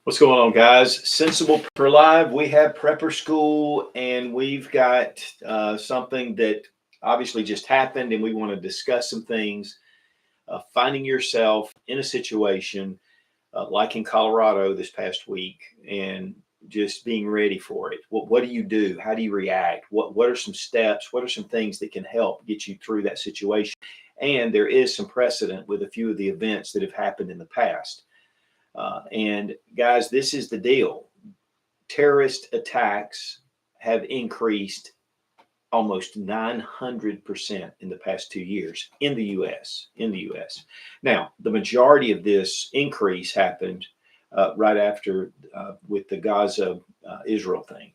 What's going on, guys? Sensible Prepper Live. We have Prepper School, and we've got something that obviously just happened, and we want to discuss some things. Finding yourself in a situation like in Colorado this past week, and just being ready for it. What do you do? How do you react? What are some steps? What are some things that can help get you through that situation? And there is some precedent with a few of the events that have happened in the past. And guys, this is the deal. Terrorist attacks have increased almost 900% in the past 2 years in the U.S. Now, the majority of this increase happened right after with the Gaza Israel thing,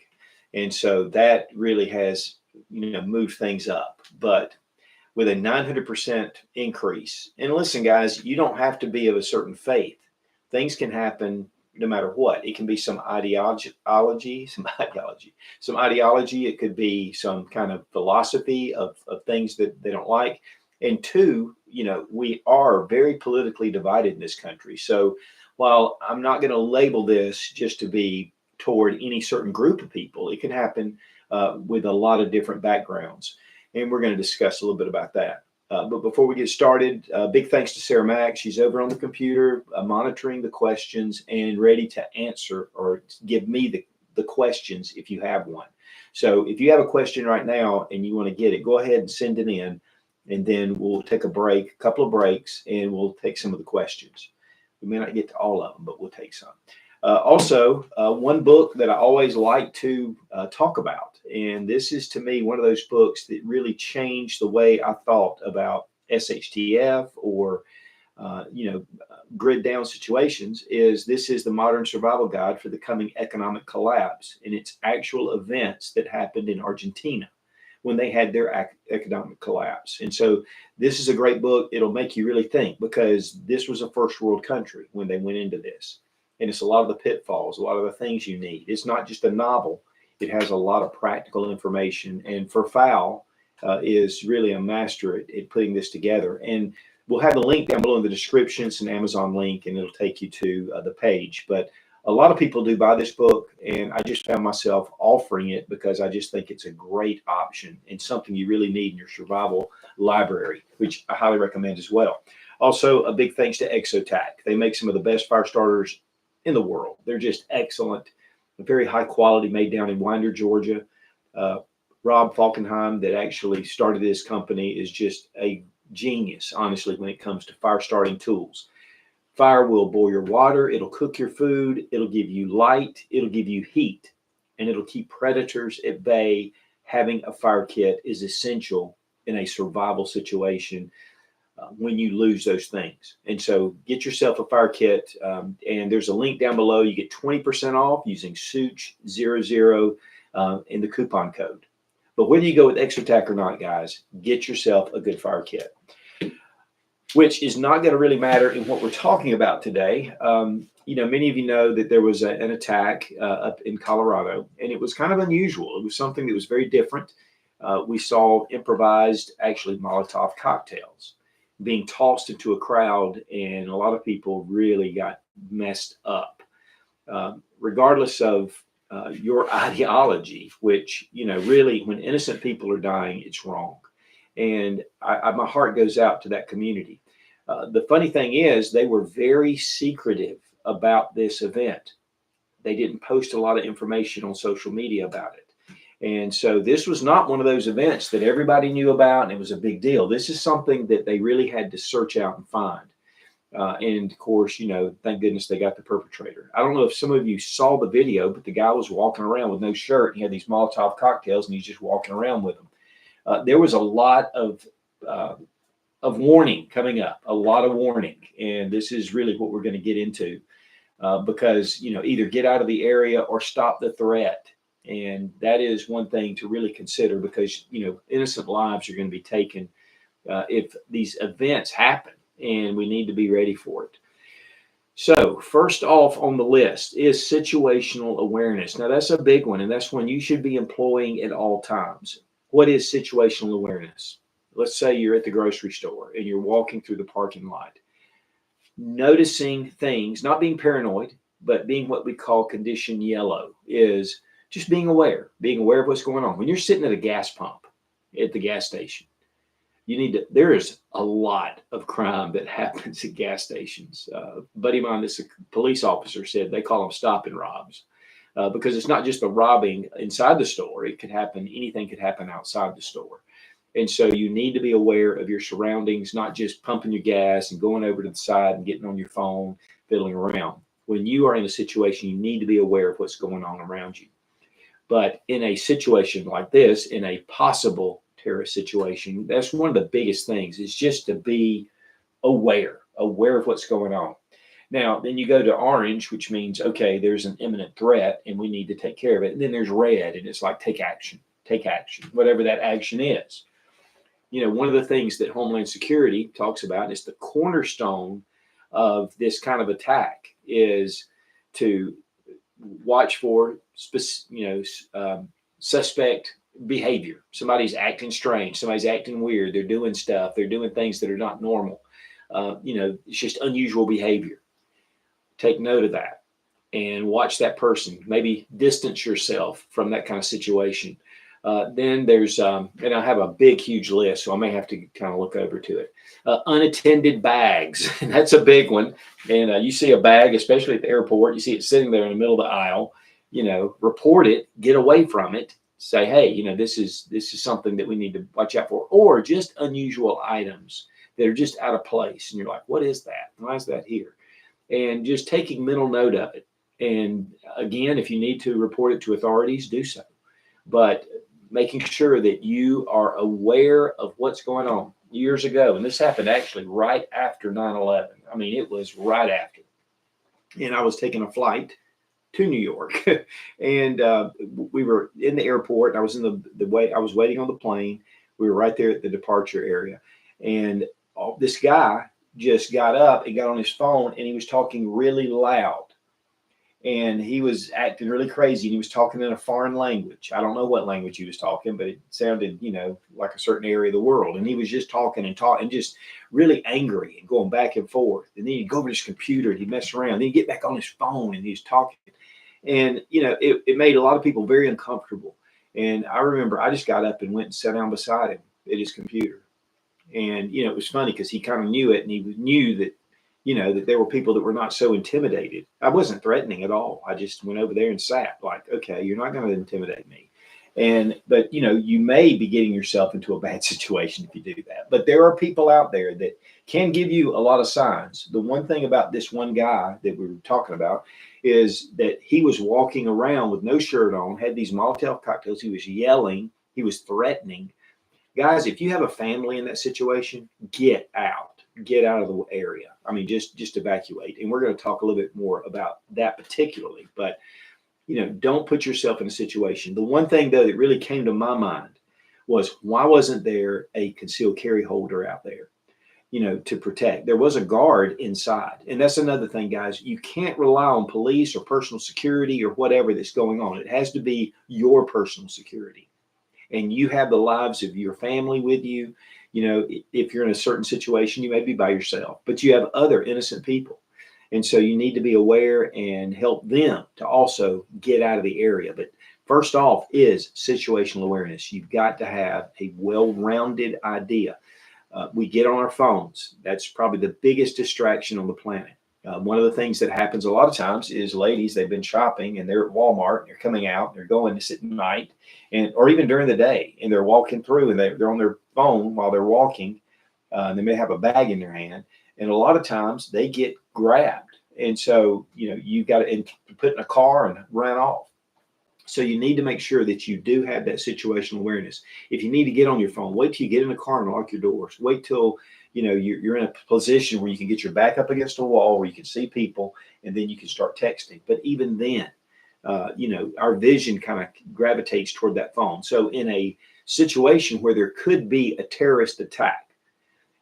and so that really has moved things up. But with a 900% increase, and listen, guys, you don't have to be of a certain faith. Things can happen no matter what. It can be some ideology. It could be some kind of philosophy of things that they don't like. And two, we are very politically divided in this country. So while I'm not going to label this just to be toward any certain group of people, it can happen with a lot of different backgrounds. And we're going to discuss a little bit about that. But before we get started, big thanks to Sarah Mack. She's over on the computer monitoring the questions and ready to answer or give me the questions if you have one. So if you have a question right now and you want to get it, go ahead and send it in, and then we'll take a couple of breaks, and we'll take some of the questions. We may not get to all of them, but we'll take some. Also, one book that I always like to talk about, and this is to me one of those books that really changed the way I thought about SHTF or grid down situations. This is the Modern Survival Guide for the Coming Economic Collapse, and it's actual events that happened in Argentina when they had their economic collapse. And so this is a great book. It'll make you really think, because this was a first world country when they went into this. And it's a lot of the pitfalls, a lot of the things you need. It's not just a novel. It has a lot of practical information. And Fowl is really a master at putting this together. And we'll have the link down below in the description. It's an Amazon link, and it'll take you to the page. But a lot of people do buy this book, and I just found myself offering it because I just think it's a great option and something you really need in your survival library, which I highly recommend as well. Also, a big thanks to Exotac. They make some of the best fire starters in the world. They're just excellent, very high quality, made down in Winder, Georgia. Rob Falkenheim, that actually started this company, is just a genius, honestly, when it comes to fire starting tools. Fire will boil your water, it'll cook your food, it'll give you light, it'll give you heat, and it'll keep predators at bay. Having a fire kit is essential in a survival situation when you lose those things. And so get yourself a fire kit, and there's a link down below. You get 20% off using SOOCH00 in the coupon code. But whether you go with Exotac or not, guys, get yourself a good fire kit, which is not going to really matter in what we're talking about today. Many of you know that there was an attack up in Colorado, and it was kind of unusual. It was something that was very different. We saw improvised, actually, Molotov cocktails being tossed into a crowd, and a lot of people really got messed up. Regardless of your ideology, which, really, when innocent people are dying, it's wrong. And my heart goes out to that community. The funny thing is, they were very secretive about this event. They didn't post a lot of information on social media about it. And so this was not one of those events that everybody knew about and it was a big deal. This is something that they really had to search out and find. And of course, thank goodness they got the perpetrator. I don't know if some of you saw the video, but the guy was walking around with no shirt. He had these Molotov cocktails and he's just walking around with them. There was a lot of warning coming up, a lot of warning. And this is really what we're going to get into because, either get out of the area or stop the threat. And that is one thing to really consider because, innocent lives are going to be taken if these events happen, and we need to be ready for it. So first off on the list is situational awareness. Now, that's a big one, and that's one you should be employing at all times. What is situational awareness? Let's say you're at the grocery store and you're walking through the parking lot, noticing things, not being paranoid, but being what we call condition yellow is just being aware of what's going on. When you're sitting at a gas pump at the gas station, there is a lot of crime that happens at gas stations. A buddy of mine, this police officer, said they call them stop and robs. Because it's not just a robbing inside the store. It could happen, anything could happen outside the store. And so you need to be aware of your surroundings, not just pumping your gas and going over to the side and getting on your phone, fiddling around. When you are in a situation, you need to be aware of what's going on around you. But in a situation like this, in a possible terrorist situation, that's one of the biggest things, is just to be aware of what's going on. Now, then you go to orange, which means, okay, there's an imminent threat and we need to take care of it. And then there's red, and it's like, take action, whatever that action is. One of the things that Homeland Security talks about, and it's the cornerstone of this kind of attack, is to watch for suspect behavior. Somebody's acting strange, somebody's acting weird, they're doing stuff, they're doing things that are not normal. It's just unusual behavior. Take note of that and watch that person. Maybe distance yourself from that kind of situation. Then there's, and I have a big, huge list, so I may have to kind of look over to it. Unattended bags. That's a big one. And you see a bag, especially at the airport, you see it sitting there in the middle of the aisle, report it, get away from it, say, hey, this is something that we need to watch out for, or just unusual items that are just out of place. And you're like, what is that? Why is that here? And just taking mental note of it. And again, if you need to report it to authorities, do so. But making sure that you are aware of what's going on. Years ago, and this happened actually right after 9/11. I mean, it was right after. And I was taking a flight to New York, and we were in the airport. I was in the way. I was waiting on the plane. We were right there at the departure area, and this guy just got up and got on his phone, and he was talking really loud, and he was acting really crazy, and he was talking in a foreign language. I don't know what language he was talking, but it sounded, like a certain area of the world. And he was just talking and just really angry and going back and forth. And then he'd go over to his computer and he'd mess around. Then he'd get back on his phone and he's talking. And, it made a lot of people very uncomfortable. And I remember I just got up and went and sat down beside him at his computer. And, it was funny because he kind of knew it, and he knew that, that there were people that were not so intimidated. I wasn't threatening at all. I just went over there and sat like, okay, you're not going to intimidate me. But you may be getting yourself into a bad situation if you do that. But there are people out there that can give you a lot of signs. The one thing about this one guy that we were talking about is that he was walking around with no shirt on, had these Molotov cocktails. He was yelling. He was threatening. Guys, if you have a family in that situation, get out of the area. I mean, just evacuate. And we're going to talk a little bit more about that particularly, but don't put yourself in a situation. The one thing though that really came to my mind was, why wasn't there a concealed carry holder out there, to protect? There was a guard inside. And that's another thing, guys. You can't rely on police or personal security or whatever that's going on. It has to be your personal security. And you have the lives of your family with you. If you're in a certain situation, you may be by yourself, but you have other innocent people. And so you need to be aware and help them to also get out of the area. But first off is situational awareness. You've got to have a well-rounded idea. We get on our phones. That's probably the biggest distraction on the planet. One of the things that happens a lot of times is ladies, they've been shopping and they're at Walmart, and they're coming out, and they're going to sit at night, or even during the day, and they're walking through, and they're on their phone while they're walking. They may have a bag in their hand, and a lot of times they get grabbed. And so, you've got to put in a car and run off. So you need to make sure that you do have that situational awareness. If you need to get on your phone, wait till you get in the car and lock your doors. Wait till you're in a position where you can get your back up against a wall, where you can see people, and then you can start texting. But even then, our vision kind of gravitates toward that phone. So in a situation where there could be a terrorist attack,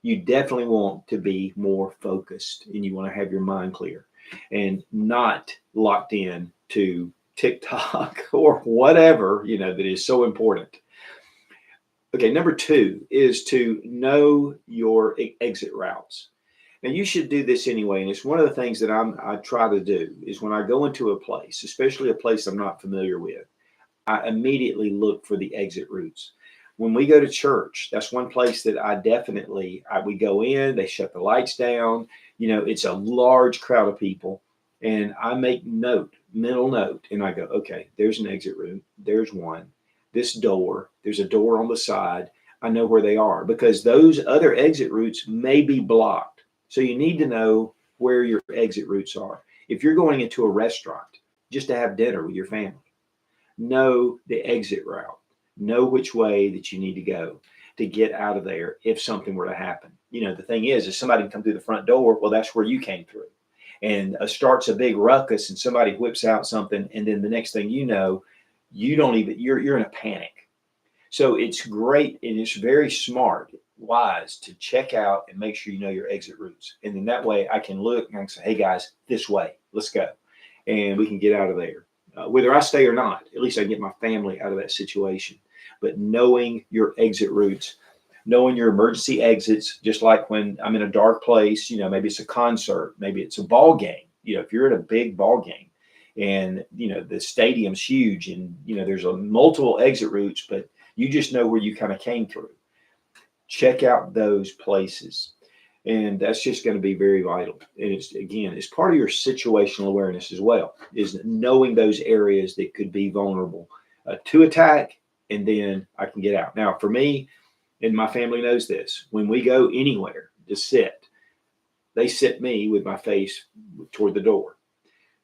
you definitely want to be more focused, and you want to have your mind clear and not locked in to TikTok or whatever, that is so important. Okay, number 2 is to know your exit routes. Now you should do this anyway, and it's one of the things that I try to do is when I go into a place, especially a place I'm not familiar with, I immediately look for the exit routes. When we go to church, that's one place that I definitely we go in, they shut the lights down, it's a large crowd of people, and I make mental note, and I go, okay, there's an exit route, there's one, this door, there's a door on the side. I know where they are because those other exit routes may be blocked. So you need to know where your exit routes are. If you're going into a restaurant just to have dinner with your family, know the exit route, know which way that you need to go to get out of there if something were to happen. The thing is somebody can come through the front door, well, that's where you came through. And starts a big ruckus and somebody whips out something, and then the next thing you know, you're in a panic. So it's great and it's very smart, wise to check out and make sure you know your exit routes. And then that way I can look and I can say, hey guys, this way, let's go. And we can get out of there. Whether I stay or not, at least I can get my family out of that situation. But knowing your exit routes, knowing your emergency exits, just like when I'm in a dark place, maybe it's a concert, maybe it's a ball game. If you're at a big ball game and, the stadium's huge and, there's multiple exit routes, but you just know where you kind of came through. Check out those places. And that's just going to be very vital. And it's part of your situational awareness as well, is knowing those areas that could be vulnerable to attack, and then I can get out. Now, for me, and my family knows this, when we go anywhere to sit, they sit me with my face toward the door.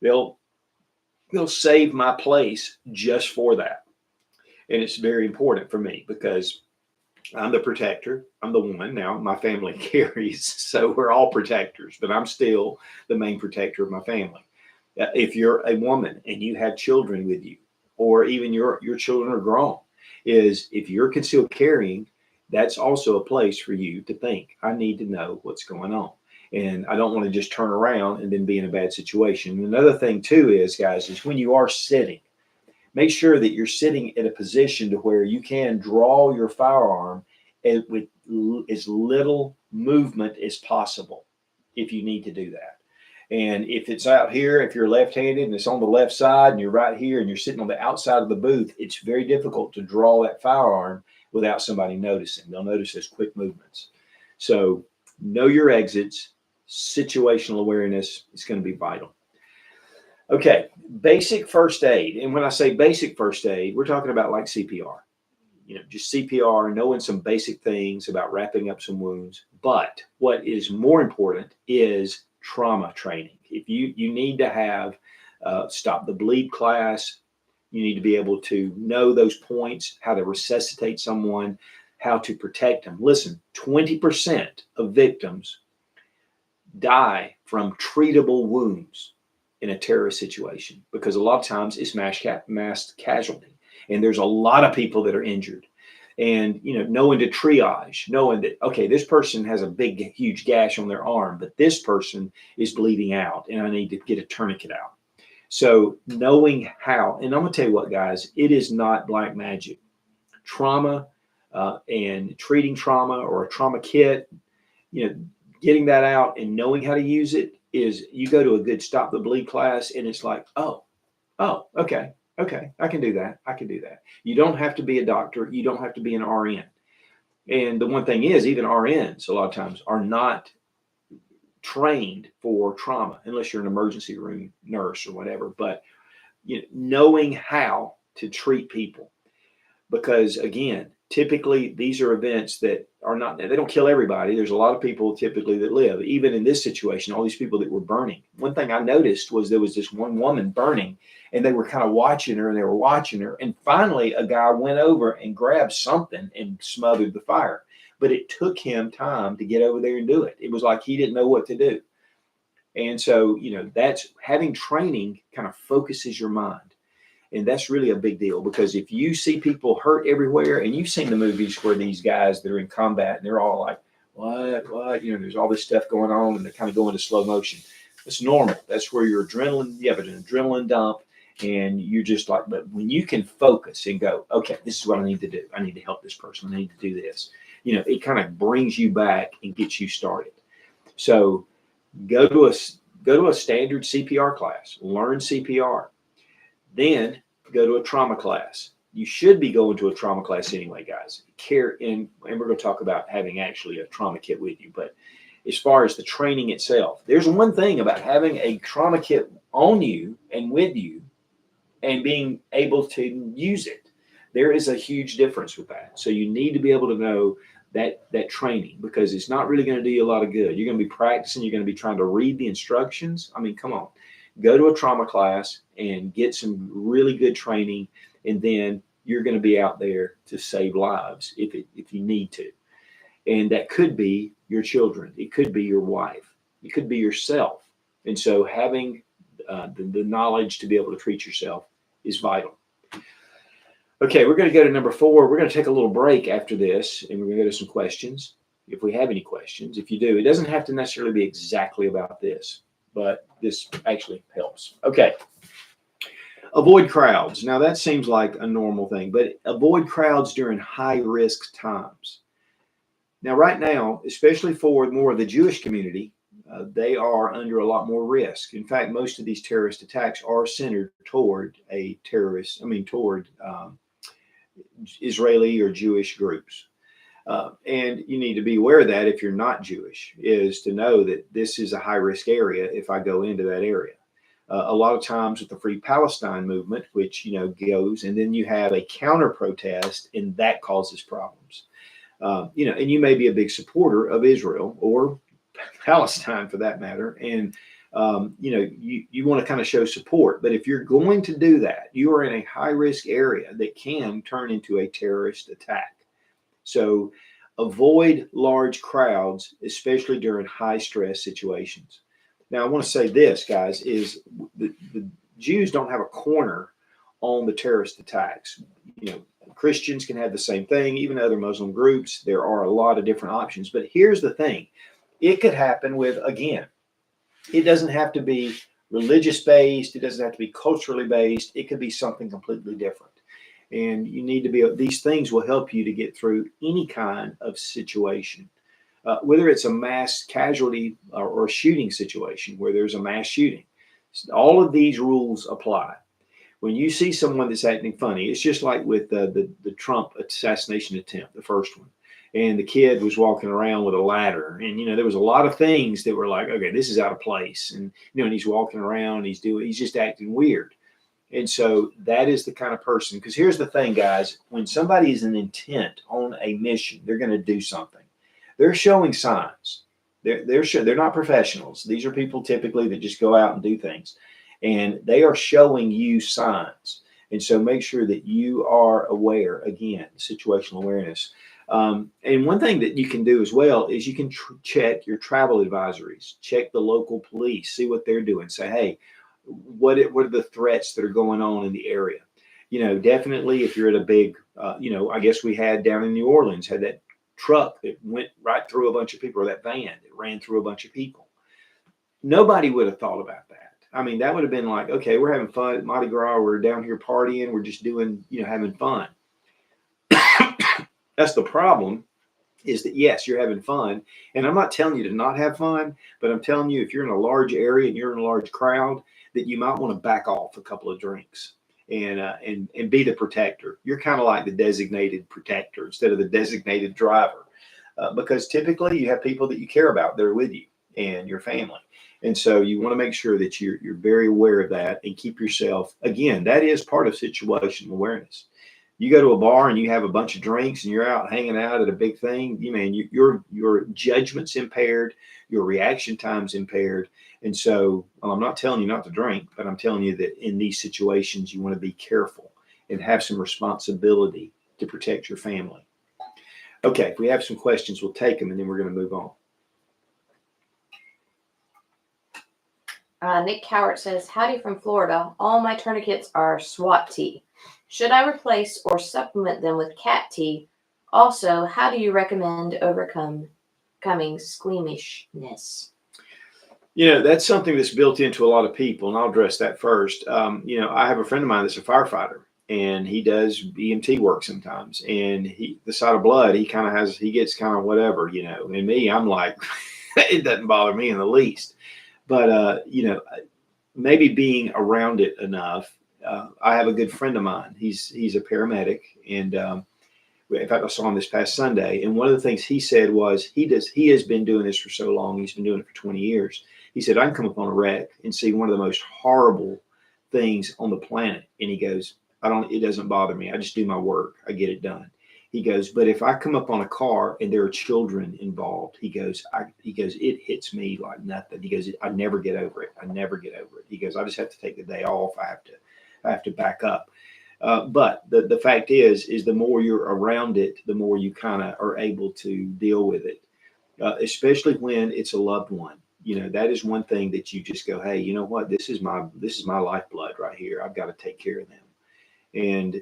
They'll save my place just for that. And it's very important for me because I'm the protector. I'm the one. Now my family carries, so we're all protectors, but I'm still the main protector of my family. If you're a woman and you have children with you, or even your children are grown, is if you're concealed carrying, that's also a place for you to think, I need to know what's going on. And I don't want to just turn around and then be in a bad situation. And another thing too is, guys, is when you are sitting, make sure that you're sitting in a position to where you can draw your firearm with as little movement as possible if you need to do that. And if it's out here, if you're left-handed and it's on the left side and you're right here and you're sitting on the outside of the booth, it's very difficult to draw that firearm without somebody noticing. They'll notice those quick movements. So know your exits. Situational awareness is going to be vital. Okay, basic first aid. And when I say basic first aid, we're talking about like CPR. Just CPR, knowing some basic things about wrapping up some wounds. But what is more important is trauma training. If you need to have stop the bleed class, you need to be able to know those points, how to resuscitate someone, how to protect them. Listen, 20% of victims die from treatable wounds in a terrorist situation, because a lot of times it's mass casualty, and there's a lot of people that are injured. And knowing to triage, knowing that, okay, this person has a big huge gash on their arm, but this person is bleeding out and I need to get a tourniquet out. So knowing how, and I'm gonna tell you what, guys, it is not black magic. Trauma and treating trauma or a trauma kit, getting that out and knowing how to use it, is you go to a good stop the bleed class and it's like, oh, okay, I can do that. You don't have to be a doctor. You don't have to be an RN. And the one thing is, even RNs a lot of times are not trained for trauma unless you're an emergency room nurse or whatever. But knowing how to treat people, because again, typically these are events that are not, they don't kill everybody. There's a lot of people typically that live. Even in this situation, all these people that were burning. One thing I noticed was there was this one woman burning, and they were kind of watching her, and finally a guy went over and grabbed something and smothered the fire. But it took him time to get over there and do it. It was like he didn't know what to do. And so, that's having training kind of focuses your mind. And that's really a big deal, because if you see people hurt everywhere, and you've seen the movies where these guys that are in combat and they're all like, what, there's all this stuff going on and they kind of go into slow motion. It's normal. That's where you have an adrenaline dump, and you're just like, but when you can focus and go, okay, this is what I need to do. I need to help this person. I need to do this. It kind of brings you back and gets you started. So Go to a standard CPR class, learn CPR, then go to a trauma class. You should be going to a trauma class anyway, guys. And we're going to talk about having actually a trauma kit with you. But as far as the training itself, there's one thing about having a trauma kit on you and with you and being able to use it. There is a huge difference with that. So you need to be able to know that training, because it's not really going to do you a lot of good. You're going to be practicing. You're going to be trying to read the instructions. I mean, come on. Go to a trauma class and get some really good training, and then you're going to be out there to save lives if you need to. And that could be your children. It could be your wife. It could be yourself. And so having the knowledge to be able to treat yourself is vital. Okay, we're going to go to number 4. We're going to take a little break after this, and we're going to go to some questions, if we have any questions. If you do, it doesn't have to necessarily be exactly about this, but this actually helps. Okay. Avoid crowds. Now, that seems like a normal thing, but avoid crowds during high-risk times. Now, right now, especially for more of the Jewish community, they are under a lot more risk. In fact, most of these terrorist attacks are centered toward Israeli or Jewish groups. And you need to be aware of that if you're not Jewish, is to know that this is a high-risk area if I go into that area. A lot of times with the Free Palestine movement, which, goes, and then you have a counter-protest, and that causes problems. And you may be a big supporter of Israel or Palestine for that matter, and you want to kind of show support. But if you're going to do that, you are in a high-risk area that can turn into a terrorist attack. So avoid large crowds, especially during high-stress situations. Now, I want to say this, guys, is the Jews don't have a corner on the terrorist attacks. Christians can have the same thing, even other Muslim groups. There are a lot of different options. But here's the thing. It could happen with, again, it doesn't have to be religious-based. It doesn't have to be culturally based. It could be something completely different. And you need to be, these things will help you to get through any kind of situation. Whether it's a mass casualty or a shooting situation where there's a mass shooting. All of these rules apply. When you see someone that's acting funny, it's just like with the Trump assassination attempt, the first one. And the kid was walking around with a ladder. And, there was a lot of things that were like, okay, this is out of place. And, and he's walking around, he's just acting weird. And so that is the kind of person, because here's the thing, guys, when somebody is an intent on a mission, they're going to do something. They're showing signs. They're not professionals. These are people typically that just go out and do things. And they are showing you signs. And so make sure that you are aware, again, situational awareness. And one thing that you can do as well is you can check your travel advisories, check the local police, see what they're doing. Say, hey, what are the threats that are going on in the area? Definitely if you're at a big, I guess we had down in New Orleans, had that truck that went right through a bunch of people, or that van that ran through a bunch of people. Nobody would have thought about that. I mean, that would have been like, okay, we're having fun at Mardi Gras. We're down here partying. We're just doing, having fun. That's the problem, is that, yes, you're having fun. And I'm not telling you to not have fun, but I'm telling you, if you're in a large area and you're in a large crowd, that you might want to back off a couple of drinks and be the protector. You're kind of like the designated protector instead of the designated driver, because typically you have people that you care about. They're with you and your family. And so you want to make sure that you're very aware of that and keep yourself, again, that is part of situational awareness. You go to a bar and you have a bunch of drinks and you're out hanging out at a big thing, your judgment's impaired, your reaction time's impaired. And so I'm not telling you not to drink, but I'm telling you that in these situations, you want to be careful and have some responsibility to protect your family. Okay, if we have some questions, we'll take them and then we're going to move on. Nick Cowart says, howdy from Florida. All my tourniquets are SWAT tea. Should I replace or supplement them with cat tea? Also, how do you recommend overcoming squeamishness? That's something that's built into a lot of people, and I'll address that first. I have a friend of mine that's a firefighter, and he does EMT work sometimes. And the sight of blood, he gets kind of whatever, And me, I'm like, it doesn't bother me in the least. But maybe being around it enough. I have a good friend of mine. He's a paramedic, and in fact, I saw him this past Sunday. And one of the things he said was he has been doing this for so long. He's been doing it for 20 years. He said, I can come upon a wreck and see one of the most horrible things on the planet, and he goes, it doesn't bother me. I just do my work. I get it done. He goes, but if I come up on a car and there are children involved, he goes, it hits me like nothing. He goes, I never get over it. I never get over it. He goes, I just have to take the day off. I have to back up. But the fact is the more you're around it, the more you kind of are able to deal with it, especially when it's a loved one. That is one thing that you just go, hey, you know what? This is my lifeblood right here. I've got to take care of them. And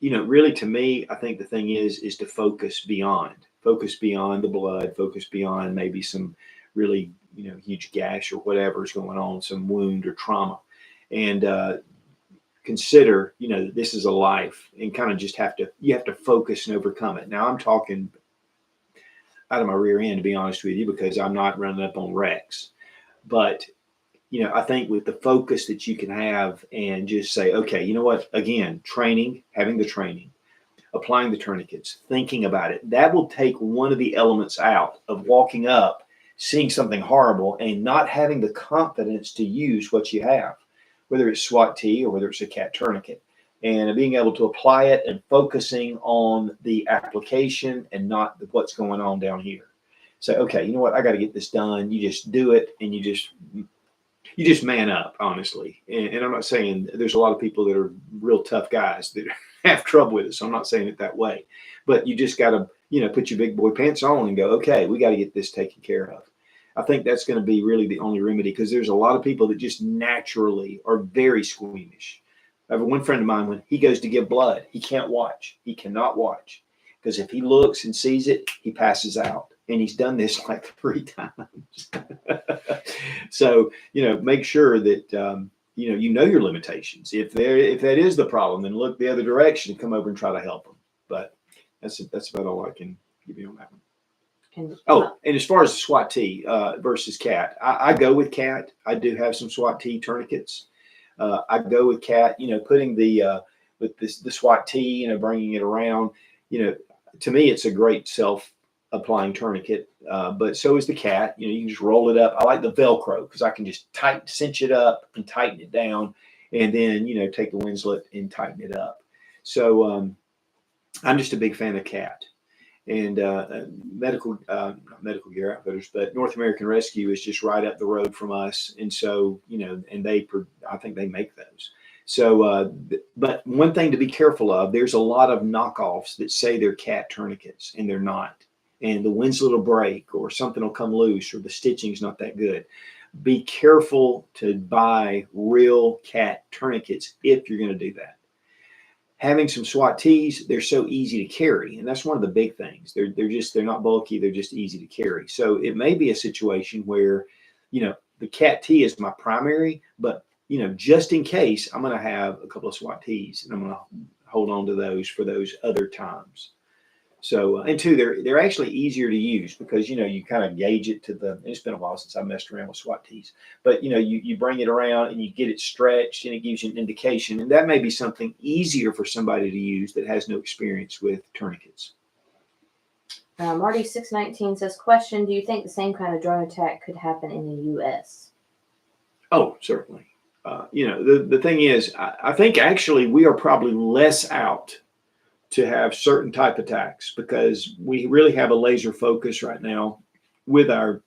really, to me, I think the thing is to focus beyond the blood, focus beyond maybe some really, huge gash or whatever is going on, some wound or trauma, and consider, that this is a life, and kind of just you have to focus and overcome it. Now, I'm talking out of my rear end, to be honest with you, because I'm not running up on wrecks, but I think with the focus that you can have and just say, okay, you know what, again, having the training, applying the tourniquets, thinking about it, that will take one of the elements out of walking up, seeing something horrible, and not having the confidence to use what you have, whether it's SWAT T or whether it's a CAT tourniquet, and being able to apply it and focusing on the application and not what's going on down here. Say, okay, you know what, I got to get this done. You just do it, and you just man up, honestly. And I'm not saying there's a lot of people that are real tough guys that have trouble with it. So I'm not saying it that way, but you just got to, put your big boy pants on and go, okay, we got to get this taken care of. I think that's going to be really the only remedy, because there's a lot of people that just naturally are very squeamish. I have one friend of mine, when he goes to give blood, he can't watch. He cannot watch, because if he looks and sees it, he passes out. And he's done this like 3 times. So, make sure that, you know your limitations. If that is the problem, then look the other direction and come over and try to help them. But that's about all I can give you on that one. And as far as the SWAT T versus CAT, I go with CAT. I do have some SWAT T tourniquets. I go with CAT, putting the SWAT T, bringing it around, to me, it's a great self-applying tourniquet, but so is the CAT. You can just roll it up. I like the Velcro because I can just cinch it up and tighten it down, and then take the Winslet and tighten it up. So I'm just a big fan of CAT. And medical gear outfitters, but North American Rescue is just right up the road from us, and so and I think they make those. So, but one thing to be careful of: there's a lot of knockoffs that say they're CAT tourniquets, and they're not. And the Winslet will break, or something will come loose, or the stitching's not that good. Be careful to buy real CAT tourniquets if you're going to do that. Having some SWAT Ts, they're so easy to carry, and that's one of the big things. They're not bulky, they're just easy to carry. So it may be a situation where, the CAT T is my primary, but just in case, I'm going to have a couple of SWAT Ts, and I'm going to hold on to those for those other times. So, and two, they're actually easier to use because, you kind of gauge it it's been a while since I messed around with SWAT Ts, but, you bring it around and you get it stretched and it gives you an indication. And that may be something easier for somebody to use that has no experience with tourniquets. Marty 619 says, question, do you think the same kind of drone attack could happen in the U.S.? Oh, certainly. The thing is, I think actually we are probably less out to have certain type attacks because we really have a laser focus right now with our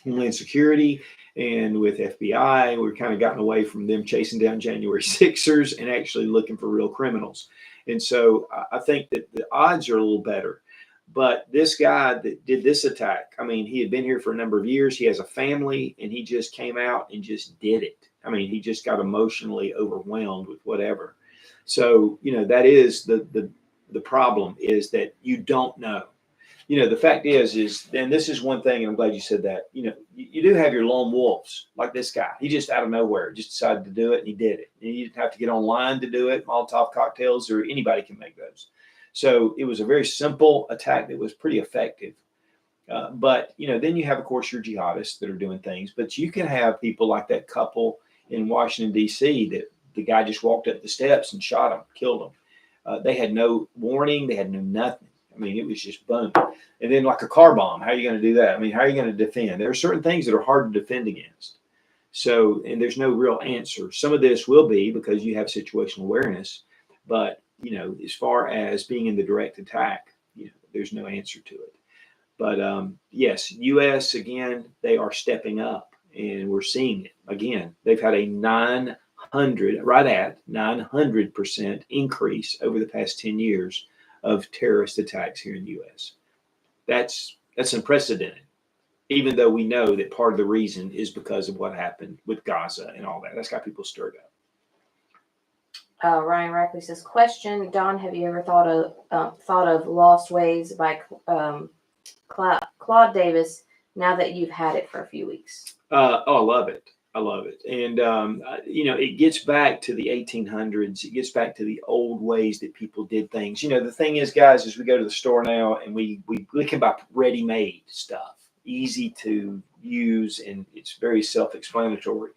Homeland Security and with FBI. We've kind of gotten away from them chasing down January 6ers and actually looking for real criminals. And so I think that the odds are a little better. But this guy that did this attack, he had been here for a number of years. He has a family, and he just came out and just did it. He just got emotionally overwhelmed with whatever. So, that is the problem, is that you don't know. The fact is, and this is one thing, and I'm glad you said that, you do have your lone wolves, like this guy. He just out of nowhere just decided to do it, and he did it. And you didn't have to get online to do it. Molotov cocktails, or anybody can make those. So it was a very simple attack that was pretty effective. But then you have, of course, your jihadists that are doing things. But you can have people like that couple in Washington D.C. that the guy just walked up the steps and shot him, killed him. They had no warning. They had no nothing. I mean, it was just boom. And then like a car bomb, how are you going to do that? I mean, how are you going to defend? There are certain things that are hard to defend against. So, and there's no real answer. Some of this will be because you have situational awareness, but as far as being in the direct attack, there's no answer to it. But yes, U.S. again, they are stepping up, and we're seeing it again. They've had a 900% increase over the past 10 years of terrorist attacks here in the U.S. That's unprecedented. Even though we know that part of the reason is because of what happened with Gaza and all that. That's got people stirred up. Ryan Rackley says, question, Don, have you ever thought of Lost Ways by Claude Davis now that you've had it for a few weeks? I love it. I love it. And, it gets back to the 1800s. It gets back to the old ways that people did things. The thing is, guys, is we go to the store now and we can buy ready-made stuff, easy to use, and it's very self-explanatory.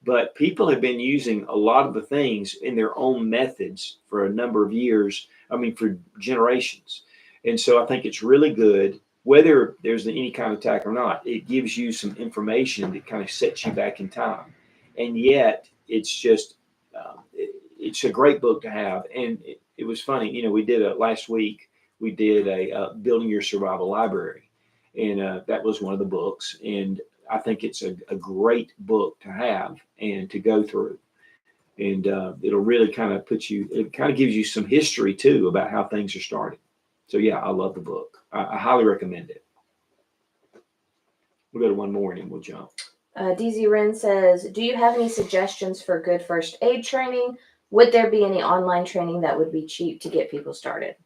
But people have been using a lot of the things in their own methods for a number of years, for generations. And so I think it's really good, whether there's any kind of attack or not. It gives you some information that kind of sets you back in time. And yet it's just, it's a great book to have. And it was funny, we did last week, we did a Building Your Survival Library. And that was one of the books. And I think it's a great book to have and to go through. And it'll really kind of it kind of gives you some history too about how things are started. So yeah, I love the book. I highly recommend it. We'll go to one more and then we'll jump. DZ Wren says, do you have any suggestions for good first aid training? Would there be any online training that would be cheap to get people started?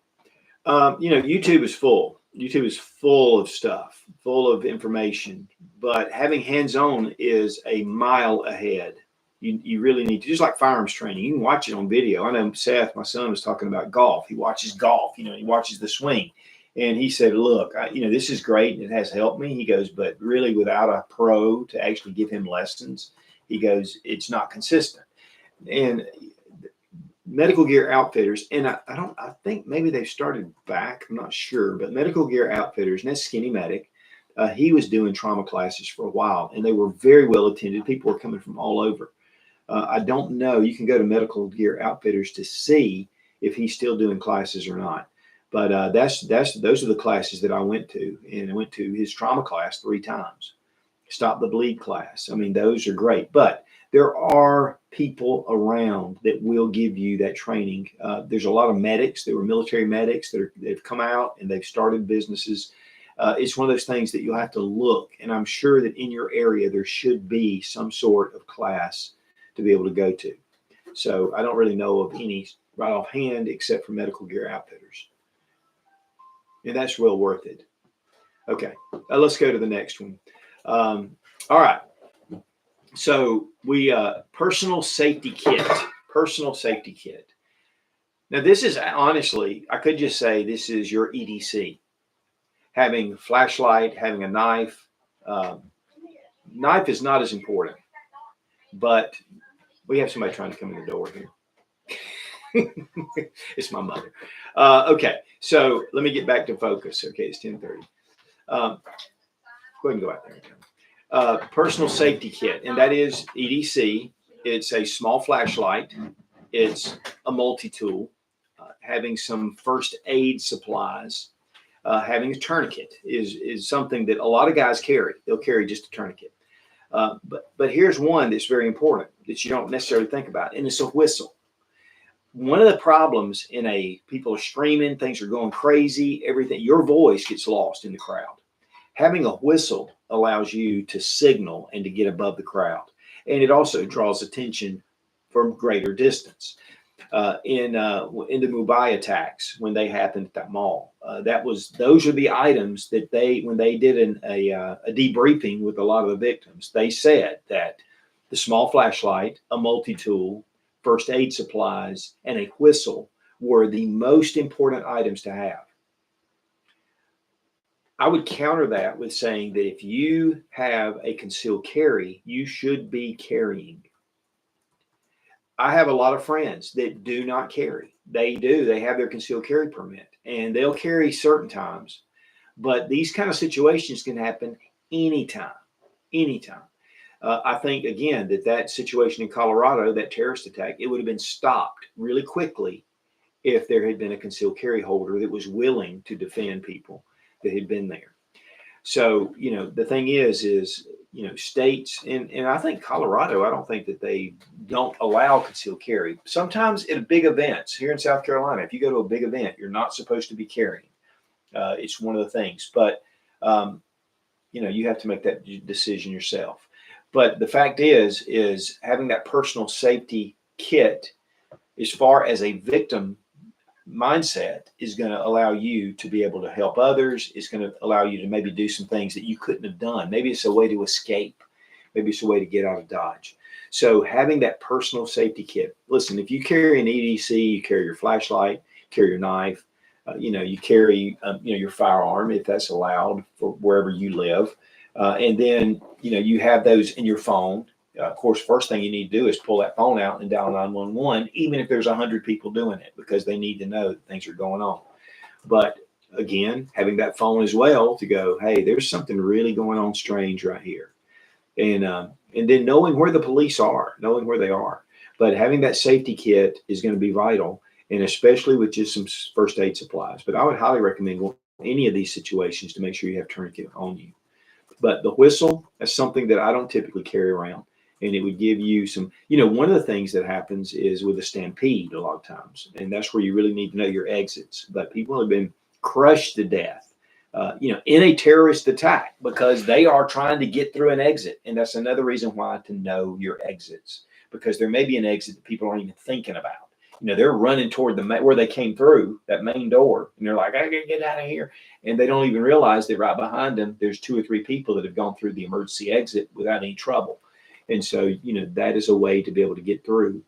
YouTube is full. YouTube is full of stuff, full of information, but having hands-on is a mile ahead. You really need to, just like firearms training, you can watch it on video. I know Seth, my son, was talking about golf. He watches golf, he watches the swing. And he said, look, this is great and it has helped me. He goes, but really without a pro to actually give him lessons, he goes, it's not consistent. And Medical Gear Outfitters, and I think maybe they've started back, I'm not sure, but Medical Gear Outfitters, and that's Skinny Medic, he was doing trauma classes for a while, and they were very well attended. People were coming from all over. I don't know, you can go to Medical Gear Outfitters to see if he's still doing classes or not. But those are the classes that I went to, and I went to his trauma class 3 times. Stop the Bleed class. Those are great, but there are people around that will give you that training. There's a lot of medics. There were military medics they've come out and they've started businesses. It's one of those things that you'll have to look, and I'm sure that in your area there should be some sort of class to be able to go to. So I don't really know of any right offhand except for Medical Gear Outfitters. And that's well worth it. Okay, let's go to the next one. All right. So we personal safety kit. Now this is honestly, I could just say this is your EDC. Having a flashlight, having a knife. Knife is not as important, but we have somebody trying to come in the door here. It's my mother. Okay, so let me get back to focus. Okay, it's 10:30. Go ahead and go out there. Personal safety kit, and that is EDC. It's a small flashlight. It's a multi-tool. Having some first aid supplies. Having a tourniquet is something that a lot of guys carry. They'll carry just a tourniquet. But here's one that's very important that you don't necessarily think about, and it's a whistle. One of the problems people are screaming, things are going crazy, everything, your voice gets lost in the crowd. Having a whistle allows you to signal and to get above the crowd. And it also draws attention from greater distance. In the Mumbai attacks, when they happened at that mall, those are the items that when they did a debriefing with a lot of the victims, they said that the small flashlight, a multi-tool, first aid supplies, and a whistle were the most important items to have. I would counter that with saying that if you have a concealed carry, you should be carrying. I have a lot of friends that do not carry. They do. They have their concealed carry permit and they'll carry certain times. But these kind of situations can happen anytime, anytime. I think, again, that situation in Colorado, that terrorist attack, it would have been stopped really quickly if there had been a concealed carry holder that was willing to defend people that had been there. So, the thing is, states, and I think Colorado, I don't think that they don't allow concealed carry. Sometimes at big events here in South Carolina, if you go to a big event, you're not supposed to be carrying. It's one of the things, but, you have to make that decision yourself. But the fact is having that personal safety kit as far as a victim mindset is going to allow you to be able to help others. It's going to allow you to maybe do some things that you couldn't have done. Maybe it's a way to escape. Maybe it's a way to get out of Dodge. So having that personal safety kit. Listen, if you carry an EDC, you carry your flashlight, carry your knife, you carry, your firearm if that's allowed for wherever you live. And then, you have those in your phone. Of course, first thing you need to do is pull that phone out and dial 911, even if there's 100 people doing it, because they need to know that things are going on. But again, having that phone as well to go, hey, there's something really going on strange right here. And then knowing where the police are, knowing where they are. But having that safety kit is going to be vital, and especially with just some first aid supplies. But I would highly recommend going any of these situations to make sure you have tourniquet on you. But the whistle is something that I don't typically carry around. And it would give you some, one of the things that happens is with a stampede a lot of times. And that's where you really need to know your exits. But people have been crushed to death, in a terrorist attack because they are trying to get through an exit. And that's another reason why to know your exits, because there may be an exit that people aren't even thinking about. They're running toward where they came through, that main door, and they're like, I gotta get out of here. And they don't even realize that right behind them, there's 2 or 3 people that have gone through the emergency exit without any trouble. And so, that is a way to be able to get through.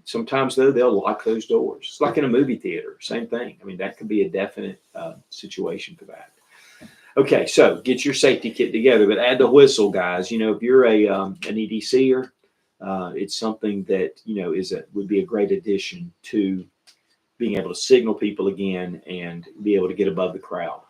Sometimes, though, they'll lock those doors. It's like in a movie theater, same thing. I mean, that could be a definite situation for that. Okay, so get your safety kit together, but add the whistle, guys. If you're an EDCer, it's something that, would be a great addition to being able to signal people again and be able to get above the crowd.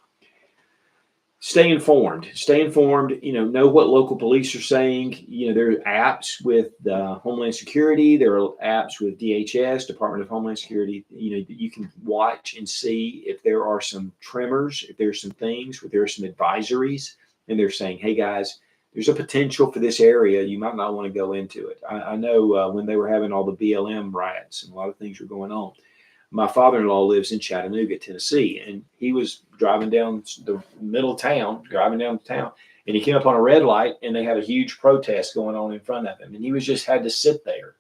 Stay informed, know what local police are saying. There are apps with Homeland Security. There are apps with DHS, Department of Homeland Security, that you can watch and see if there are some tremors, if there's some things, if there are some advisories, and they're saying, hey guys, there's a potential for this area. You might not want to go into it. I know when they were having all the BLM riots and a lot of things were going on. My father-in-law lives in Chattanooga, Tennessee, and he was driving down the middle of town, and he came up on a red light, and they had a huge protest going on in front of him, and he was just had to sit there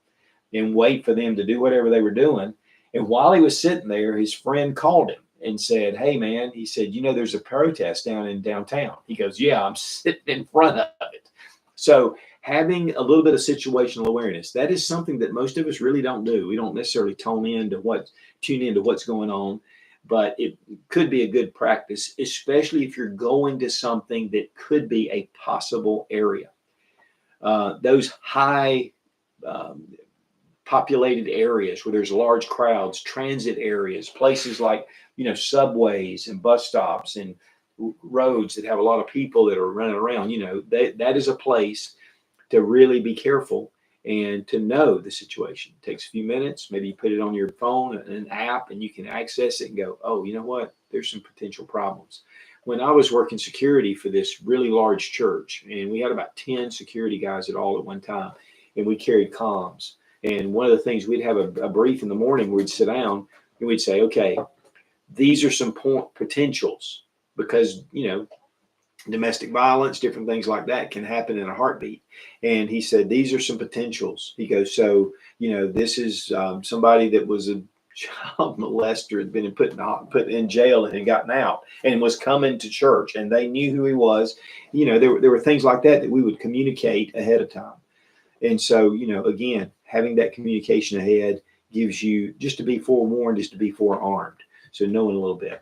and wait for them to do whatever they were doing. And while he was sitting there, his friend called him and said, hey, man, he said, there's a protest down in downtown. He goes, yeah, I'm sitting in front of it. So having a little bit of situational awareness, that is something that most of us really don't do. We don't necessarily tune into what's going on, but it could be a good practice, especially if you're going to something that could be a possible area. Those high populated areas where there's large crowds, transit areas, places like, subways and bus stops and roads that have a lot of people that are running around, that is a place to really be careful and to know the situation. It takes a few minutes. Maybe you put it on your phone, an app, and you can access it and go, oh, you know what? There's some potential problems. When I was working security for this really large church, and we had about 10 security guys at one time, and we carried comms. And one of the things, we'd have a brief in the morning, we'd sit down and we'd say, okay, these are some potentials, because, domestic violence, different things like that can happen in a heartbeat. And he said, these are some potentials. He goes, so, this is somebody that was a child molester, had been put in jail and had gotten out and was coming to church, and they knew who he was. There were things like that we would communicate ahead of time. And so, again, having that communication ahead gives you, just to be forewarned is to be forearmed. So knowing a little bit.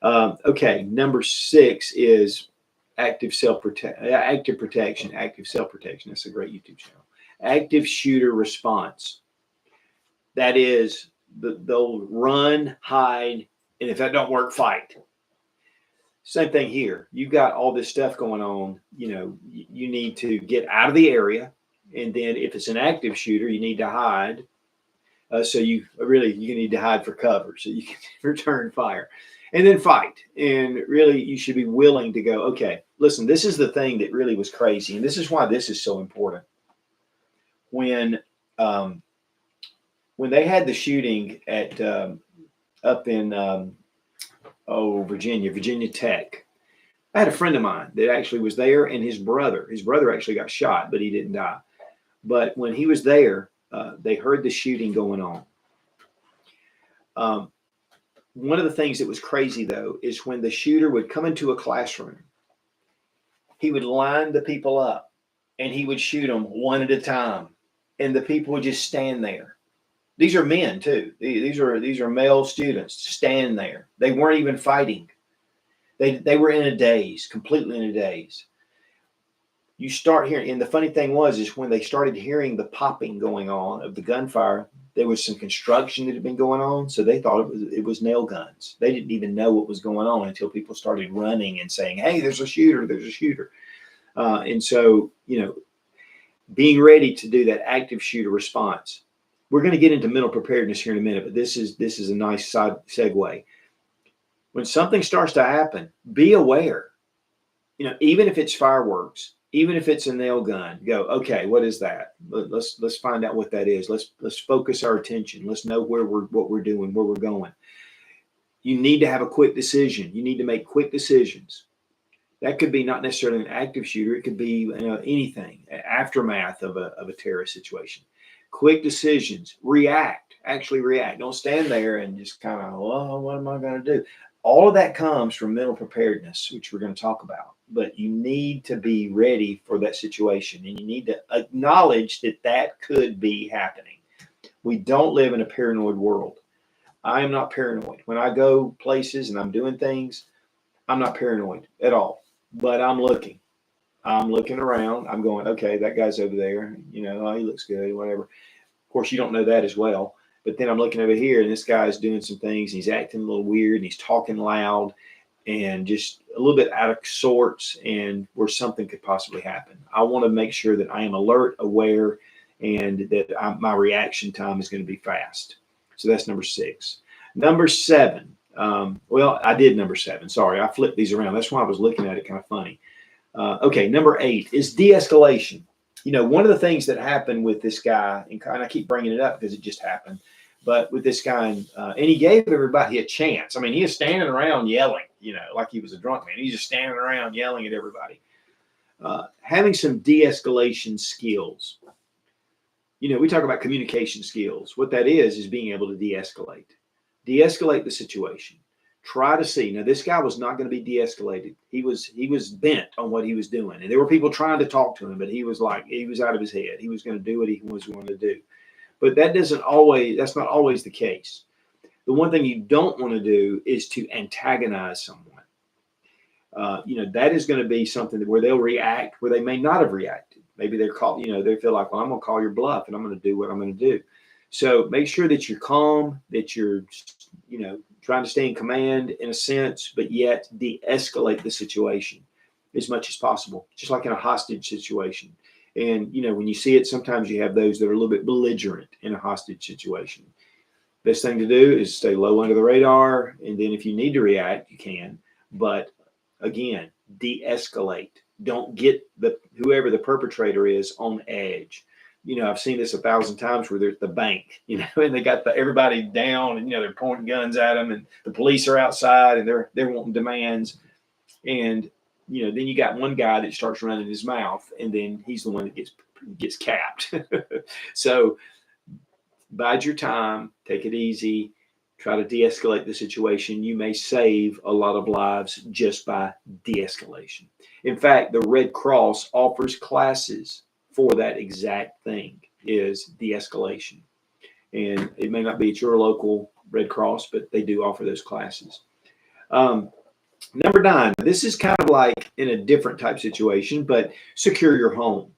Okay, number 6 is active protection. Active self-protection. That's a great YouTube channel. Active shooter response. That is, they'll run, hide, and if that don't work, fight. Same thing here. You've got all this stuff going on. You need to get out of the area, and then if it's an active shooter, you need to hide. So you need to hide for cover so you can return fire, and then fight. And really, you should be willing to go. Okay, listen. This is the thing that really was crazy, and this is why this is so important. When they had the shooting at up in Virginia Tech. I had a friend of mine that actually was there, and his brother actually got shot, but he didn't die. But when he was there, they heard the shooting going on. One of the things that was crazy, though, is when the shooter would come into a classroom, he would line the people up, and he would shoot them one at a time, and the people would just stand there. These are men too. These are male students standing there. They weren't even fighting. They were in a daze, completely in a daze. You start hearing, and the funny thing is when they started hearing the popping going on of the gunfire, there was some construction that had been going on, so they thought it was nail guns. They didn't even know what was going on until people started running and saying, "Hey, there's a shooter! There's a shooter!" And so, being ready to do that active shooter response. We're going to get into mental preparedness here in a minute, but this is a nice side segue. When something starts to happen, be aware. Even if it's fireworks, even if it's a nail gun, go, okay, what is that? Let's find out what that is. Let's focus our attention. Let's know what we're doing, where we're going. You need to have a quick decision. You need to make quick decisions. That could be not necessarily an active shooter. It could be anything, aftermath of a terrorist situation. Quick decisions, actually react. Don't stand there and just kind of, well, what am I going to do? All of that comes from mental preparedness, which we're going to talk about. But you need to be ready for that situation, and you need to acknowledge that could be happening. We don't live in a paranoid world. I am not paranoid. When I go places and I'm doing things, I'm not paranoid at all. But I'm looking. I'm looking around. I'm going, okay, that guy's over there. He looks good, whatever. Of course, you don't know that as well. But then I'm looking over here, and this guy's doing some things. He's acting a little weird, and he's talking loud and just a little bit out of sorts, and where something could possibly happen. I want to make sure that I am alert, aware, and that my reaction time is going to be fast. So that's number 6. Number 7. I did number 7. Sorry, I flipped these around. That's why I was looking at it kind of funny. Okay, number 8 is de-escalation. One of the things that happened with this guy, and I keep bringing it up because it just happened, but with this guy, and he gave everybody a chance. I mean, he was standing around yelling, like he was a drunk man. He's just standing around yelling at everybody. Having some de-escalation skills. We talk about communication skills. What that is being able to de-escalate. De-escalate the situation. Try to see. Now, this guy was not going to be de-escalated. He was bent on what he was doing. And there were people trying to talk to him, but he was out of his head. He was going to do what he was going to do. But that's not always the case. The one thing you don't want to do is to antagonize someone. That is going to be something where they'll react where they may not have reacted. Maybe they feel like, well, I'm going to call your bluff and I'm going to do what I'm going to do. So make sure that you're calm, that you're, trying to stay in command in a sense, but yet de-escalate the situation as much as possible, just like in a hostage situation. And, when you see it, sometimes you have those that are a little bit belligerent in a hostage situation. Best thing to do is stay low under the radar. And then if you need to react, you can. But again, de-escalate. Don't get whoever the perpetrator is on edge. I've seen this 1,000 times where they're at the bank, and they got everybody down, and they're pointing guns at them, and the police are outside, and they're wanting demands, and then you got one guy that starts running his mouth, and then he's the one that gets capped. So bide your time, take it easy, try to de-escalate the situation. You may save a lot of lives just by de-escalation. In fact, the Red Cross offers classes for that exact thing, is de-escalation. And it may not be at your local Red Cross, but they do offer those classes. Number 9, this is kind of like in a different type situation, but secure your home.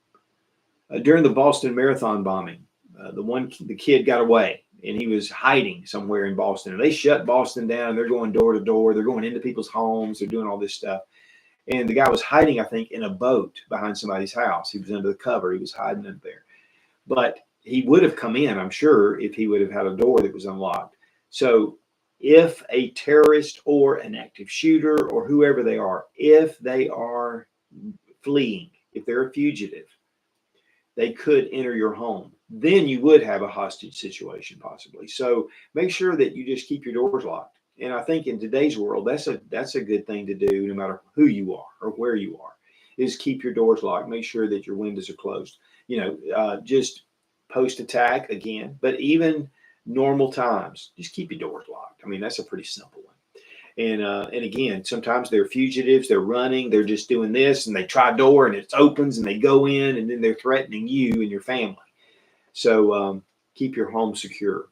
During the Boston Marathon bombing, the kid got away and he was hiding somewhere in Boston. And they shut Boston down. They're going door to door. They're going into people's homes. They're doing all this stuff. And the guy was hiding, I think, in a boat behind somebody's house. He was under the cover. He was hiding in there. But he would have come in, I'm sure, if he would have had a door that was unlocked. So if a terrorist or an active shooter or whoever they are, if they are fleeing, if they're a fugitive, they could enter your home. Then you would have a hostage situation possibly. So make sure that you just keep your doors locked. And I think in today's world, that's a good thing to do, no matter who you are or where you are, is keep your doors locked. Make sure that your windows are closed. Just post attack again, but even normal times, just keep your doors locked. I mean, that's a pretty simple one. And again, sometimes they're fugitives, they're running, they're just doing this, and they try a door and it opens and they go in, and then they're threatening you and your family. So keep your home secure.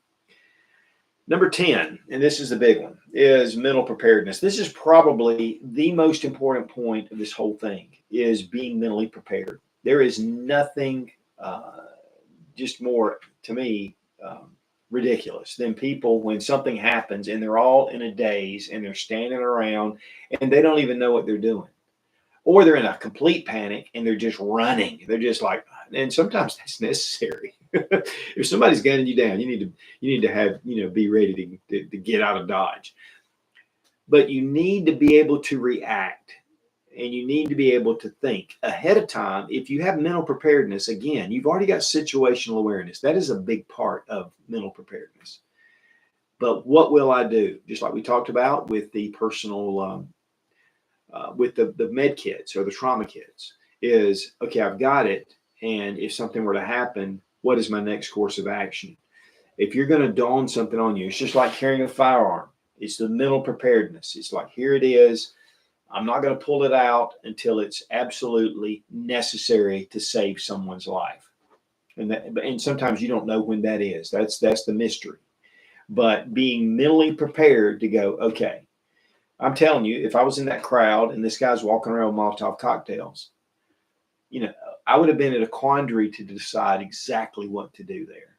Number 10, and this is the big one, is mental preparedness. This is probably the most important point of this whole thing, is being mentally prepared. There is nothing just more, to me, ridiculous than people when something happens and they're all in a daze and they're standing around and they don't even know what they're doing. Or they're in a complete panic and they're just running. They're just like, and sometimes that's necessary. If somebody's gunning you down, you need to have, be ready to get out of Dodge. But you need to be able to react, and you need to be able to think ahead of time. If you have mental preparedness, again, you've already got situational awareness. That is a big part of mental preparedness. But what will I do? Just like we talked about with the personal, with the med kits or the trauma kits, is, okay, I've got it. And if something were to happen, what is my next course of action? If you're going to dawn something on you, it's just like carrying a firearm. It's the mental preparedness. It's like, here it is. I'm not going to pull it out until it's absolutely necessary to save someone's life. And sometimes you don't know when that is. That's the mystery. But being mentally prepared to go, okay, I'm telling you, if I was in that crowd and this guy's walking around with Molotov cocktails, I would have been in a quandary to decide exactly what to do there.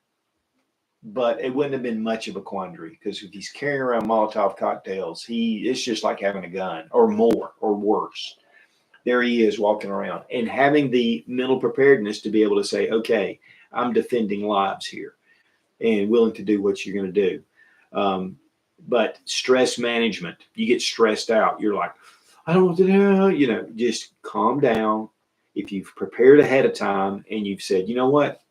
But it wouldn't have been much of a quandary, because if he's carrying around Molotov cocktails, it's just like having a gun, or more, or worse. There he is walking around, and having the mental preparedness to be able to say, okay, I'm defending lives here and willing to do what you're going to do. But stress management, you get stressed out. You're like, I don't know what to do. Just calm down. If you've prepared ahead of time and you've said, you know what,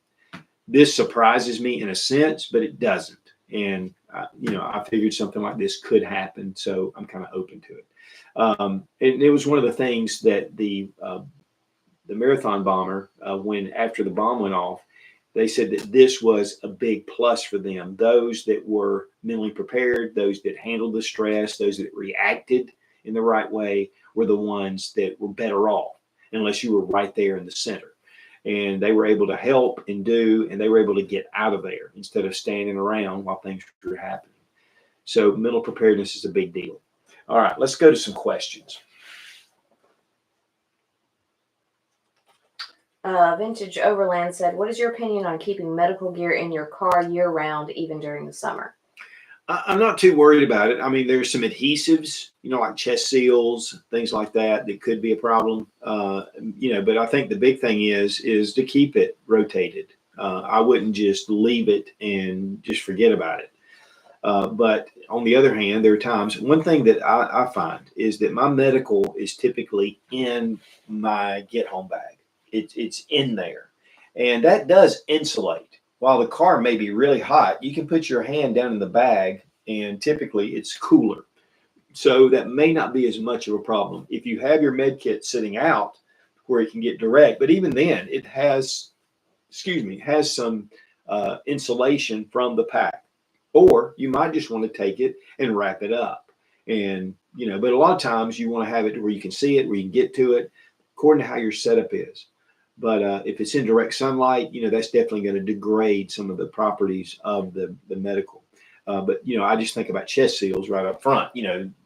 this surprises me in a sense, but it doesn't. And, I figured something like this could happen, so I'm kind of open to it. And it was one of the things that the marathon bomber, when after the bomb went off, they said that this was a big plus for them. Those that were mentally prepared, those that handled the stress, those that reacted in the right way were the ones that were better off, unless you were right there in the center. And they were able to help and do, and they were able to get out of there instead of standing around while things were happening. So mental preparedness is a big deal. All right, let's go to some questions. Vintage Overland said, what is your opinion on keeping medical gear in your car year-round, even during the summer? I'm not too worried about it. I mean, there's some adhesives, like chest seals, things like that could be a problem. But I think the big thing is to keep it rotated. I wouldn't just leave it and just forget about it. But on the other hand, there are times, one thing that I find is that my medical is typically in my get home bag. It's in there, and that does insulate. While the car may be really hot, you can put your hand down in the bag and typically it's cooler. So that may not be as much of a problem. If you have your med kit sitting out where it can get direct, but even then it has some insulation from the pack. Or you might just want to take it and wrap it up. And, but a lot of times you want to have it where you can see it, where you can get to it, according to how your setup is. But if it's in direct sunlight, that's definitely going to degrade some of the properties of the medical. But I just think about chest seals right up front.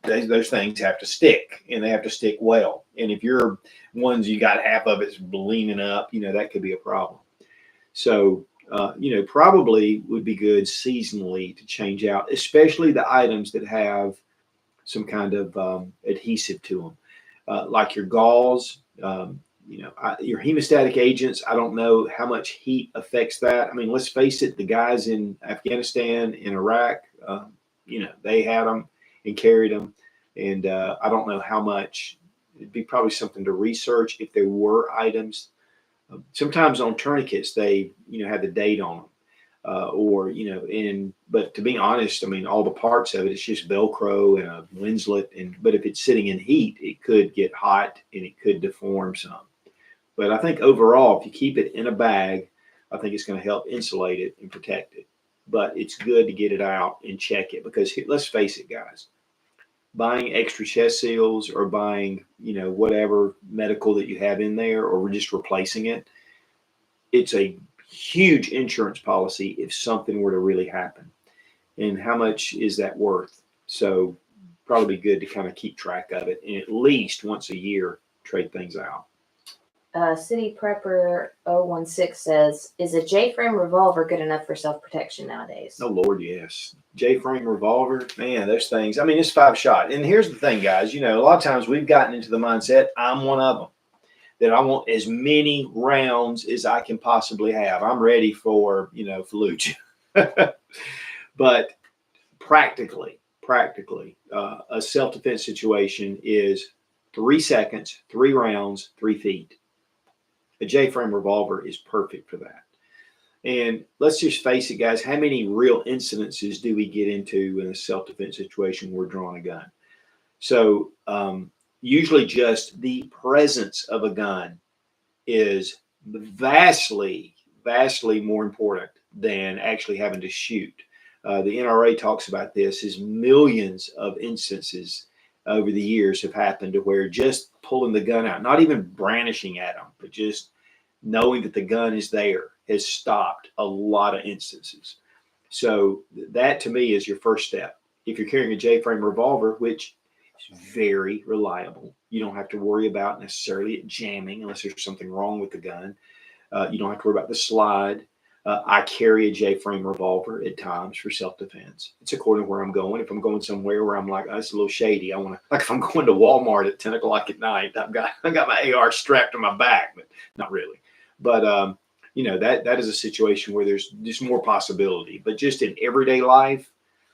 Those things have to stick, and they have to stick well. And if you're ones you got half of it's leaning up, that could be a problem. So, probably would be good seasonally to change out, especially the items that have some kind of adhesive to them, like your gauze. Your hemostatic agents, I don't know how much heat affects that. I mean, let's face it, the guys in Afghanistan, in Iraq, they had them and carried them. And I don't know how much. It'd be probably something to research if there were items. Sometimes on tourniquets, they, have the date on them. But to be honest, I mean, all the parts of it, it's just Velcro and a winslet. But if it's sitting in heat, it could get hot and it could deform some. But I think overall, if you keep it in a bag, I think it's going to help insulate it and protect it. But it's good to get it out and check it, because let's face it, guys, buying extra chest seals or buying, whatever medical that you have in there, or we're just replacing it, it's a huge insurance policy if something were to really happen. And how much is that worth? So probably good to kind of keep track of it, and at least once a year trade things out. City Prepper 016 says, is a J-frame revolver good enough for self-protection nowadays? Oh, Lord, yes. J-frame revolver, man, those things. I mean, it's 5-shot. And here's the thing, guys. A lot of times we've gotten into the mindset, I'm one of them, that I want as many rounds as I can possibly have. I'm ready for, Fallujah. But practically, a self-defense situation is 3 seconds, 3 rounds, 3 feet. A J-frame revolver is perfect for that. And let's just face it, guys, how many real incidences do we get into in a self-defense situation where we're drawing a gun? So usually just the presence of a gun is vastly more important than actually having to shoot. The NRA talks about this as millions of instances over the years have happened to where just pulling the gun out, not even brandishing at them, but just knowing that the gun is there, has stopped a lot of instances. So that to me is your first step. If you're carrying a J-frame revolver, which is very reliable, you don't have to worry about necessarily it jamming unless there's something wrong with the gun. You don't have to worry about the slide. I carry a J-frame revolver at times for self-defense. It's according to where I'm going. If I'm going somewhere where I'm like, oh, it's a little shady, I want to, like if I'm going to Walmart at 10 o'clock at night, I've got my AR strapped to my back, but not really. But that is a situation where there's just more possibility. But just in everyday life,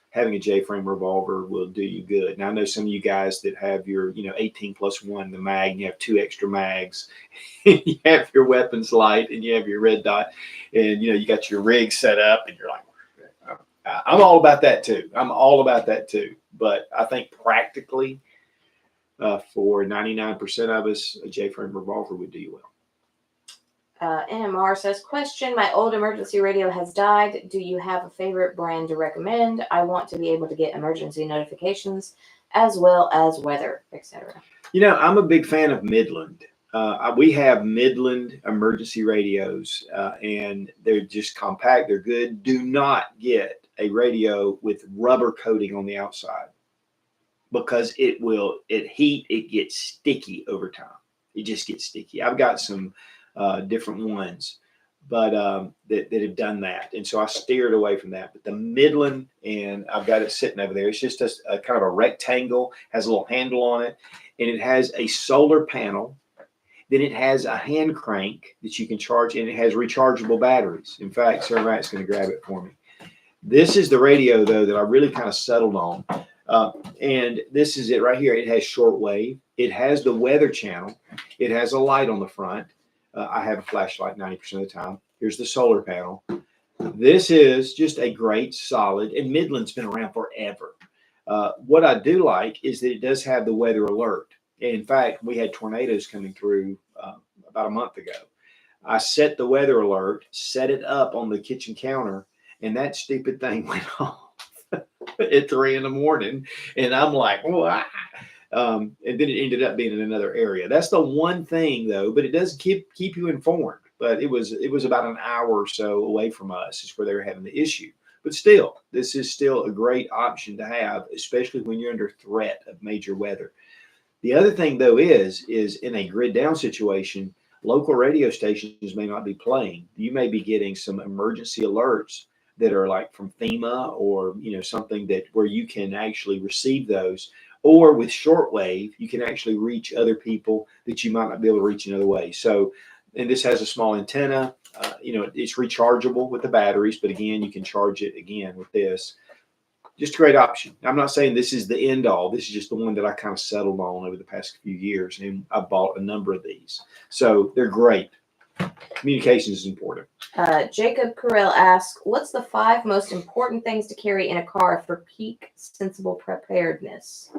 having a J-frame revolver will do you good. Now I know some of you guys that have your 18+1 the mag, and you have 2 extra mags, you have your weapons light, and you have your red dot, and you got your rig set up, and you're like, I'm all about that too. But I think practically for 99% of us, a J-frame revolver would do you well. NMR says, question, my old emergency radio has died. Do you have a favorite brand to recommend? I want to be able to get emergency notifications as well as weather, etc. I'm a big fan of Midland. We have Midland emergency radios, and they're just compact. They're good. Do not get a radio with rubber coating on the outside, because it gets sticky over time. It just gets sticky. I've got some different ones, but that have done that, and so I steered away from that. But the Midland, and I've got it sitting over there. It's just a kind of a rectangle, has a little handle on it, and it has a solar panel. Then it has a hand crank that you can charge, and it has rechargeable batteries. In fact, Sir Matt's going to grab it for me. This is the radio, though, that I really kind of settled on, and this is it right here. It has shortwave. It has the weather channel. It has a light on the front. I have a flashlight 90% of the time. Here's the solar panel. This is just a great solid, and Midland's been around forever. What I do like is that it does have the weather alert. In fact, we had tornadoes coming through about a month ago. I set the weather alert, set it up on the kitchen counter, and that stupid thing went off at 3 a.m. And I'm like, wow. And then it ended up being in another area. That's the one thing, though, but it does keep you informed. But it was about an hour or so away from us is where they were having the issue. But still, this is still a great option to have, especially when you're under threat of major weather. The other thing, though, is in a grid down situation, local radio stations may not be playing. You may be getting some emergency alerts that are like from FEMA, or something that where you can actually receive those. Or with shortwave, you can actually reach other people that you might not be able to reach another way. So, and this has a small antenna. It's rechargeable with the batteries, but again, you can charge it again with this. Just a great option. I'm not saying this is the end all. This is just the one that I kind of settled on over the past few years, and I bought a number of these. So they're great. Communication is important. Jacob Carell asks, what's the 5 most important things to carry in a car for peak sensible preparedness?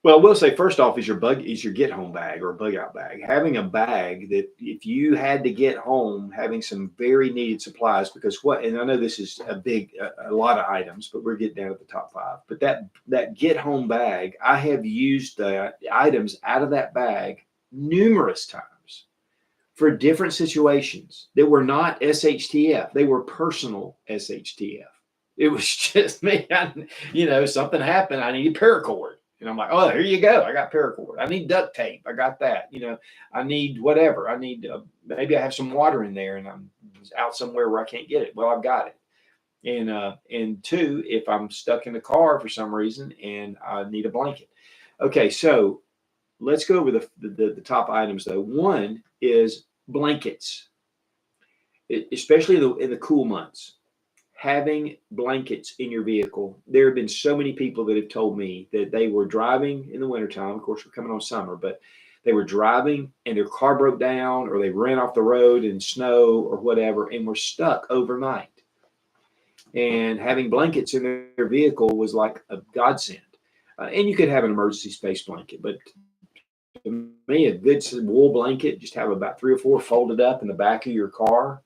Well, we'll say first off is your get home bag or bug out bag. Having a bag that if you had to get home, having some very needed supplies, because and I know this is a lot of items, but we're getting down to the top 5. But that get home bag, I have used the items out of that bag numerous times for different situations that were not SHTF. They were personal SHTF. It was just me, something happened. I needed paracord. And I'm like, oh, here you go. I got paracord. I need duct tape. I got that. I need whatever. I need, maybe I have some water in there and I'm out somewhere where I can't get it. Well, I've got it. And 2, if I'm stuck in the car for some reason and I need a blanket. Okay, so let's go over the top items though. One is blankets, especially in the cool months. Having blankets in your vehicle. There have been so many people that have told me that they were driving in the wintertime. Of course, we're coming on summer, but they were driving and their car broke down, or they ran off the road in snow or whatever, and were stuck overnight. And having blankets in their vehicle was like a godsend. And you could have an emergency space blanket, but to me, a good wool blanket, just have about 3 or 4 folded up in the back of your car